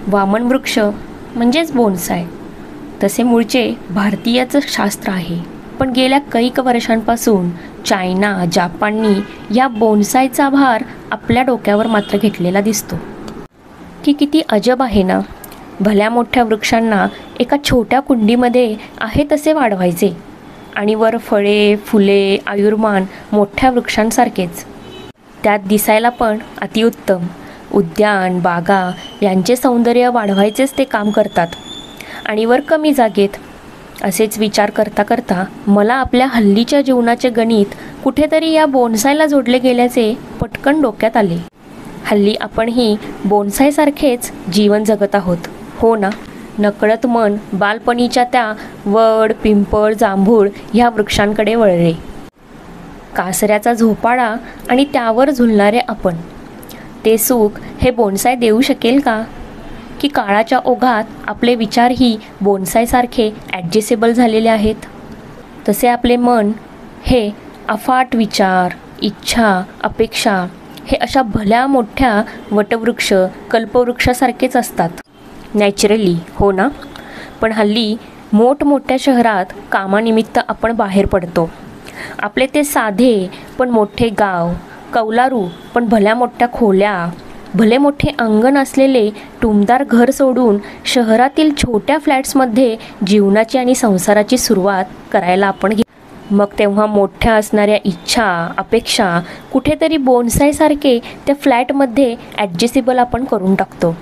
वामन वृक्ष म्हणजेच बोन्साय तसे मूळचे भारतीयच शास्त्र आहे, पण गेल्या कैक वर्षांपासून चायना जापाननी या बोन्सायचा भार आपल्या डोक्यावर मात्र घेतलेला दिसतो की किती अजब आहे ना. भल्या मोठ्या वृक्षांना एका छोट्या कुंडीमध्ये आहे तसे वाढवायचे आणि वर फळे फुले आयुर्मान मोठ्या वृक्षांसारखेच, त्यात दिसायला पण अतिउत्तम. उद्यान बागा यांचे सौंदर्य वाढवायचेच ते काम करतात आणि वर कमी जागेत. असेच विचार करता करता मला आपल्या हल्लीच्या जीवनाचे गणित कुठेतरी या बोन्सायला जोडले गेल्याचे पटकन डोक्यात आले. हल्ली आपणही बोन्सायसारखेच जीवन जगत आहोत, हो ना. नकळत मन बालपणीच्या त्या वड पिंपळ जांभूळ ह्या वृक्षांकडे वळले. कासऱ्याचा झोपाळा आणि त्यावर झुलणारे आपण. ते सुख हे बोन्साय देऊ शकेल का? की काळाच्या ओघात आपले विचारही बोन्सायसारखे ॲडजस्टेबल झालेले आहेत? तसे आपले मन हे अफाट विचार इच्छा अपेक्षा हे अशा भल्या मोठ्या वटवृक्ष कल्पवृक्षासारखेच असतात नॅचरली, हो ना. पण हल्ली मोठमोठ्या शहरात कामानिमित्त आपण बाहेर पडतो. आपले ते साधे पण मोठे गाव, कौलारू पण भल्या मोठ्या खोल्या, भले मोठे अंगण असलेले टुमदार घर सोडून शहरातील छोट्या फ्लॅट्समध्ये जीवनाची आणि संसाराची सुरुवात करायला आपण मग तेव्हा मोठ्या असणाऱ्या इच्छा अपेक्षा कुठेतरी बोन्सायसारखे त्या फ्लॅटमध्ये ॲडजस्टेबल आपण करून टाकतो.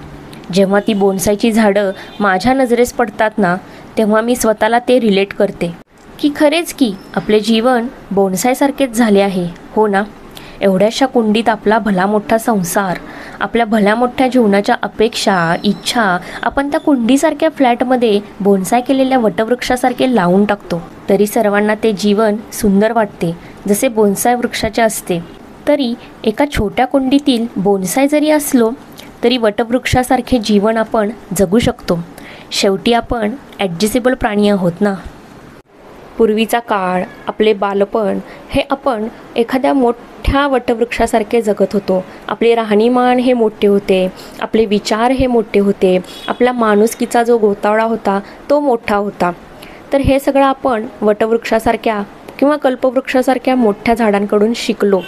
जेव्हा ती बोन्सायची झाडं माझ्या नजरेस पडतात ना, तेव्हा मी स्वतःला ते रिलेट करते की खरेच की आपले जीवन बोन्सायसारखेच झाले आहे, हो ना. एवढ्याशा कुंडीत आपला भला मोठा संसार आपल्या भल्या मोठ्या जीवनाच्या अपेक्षा इच्छा आपण त्या कुंडीसारख्या फ्लॅटमध्ये बोन्साय केलेल्या वटवृक्षासारखे लावून टाकतो. तरी सर्वांना ते जीवन सुंदर वाटते जसे बोन्साय वृक्षाचे असते. तरी एका छोट्या कुंडीतील बोन्साय जरी असलो तरी वटवृक्षासारखे जीवन आपण जगू शकतो. शेवटी आपण ॲडजस्टेबल प्राणी आहोत ना. पूर्वीचा काळ आपले बालपण हे आपण एखाद्या मोठ्या वटवृक्षासारखे जगत होतो. आपले राहणीमान हे मोठे होते, आपले विचार हे मोठे होते, आपला माणुसकीचा जो गोतावळा होता तो मोठा होता. तर हे सगळं आपण वटवृक्षासारख्या किंवा कल्पवृक्षासारख्या मोठ्या झाडांकडून शिकलो.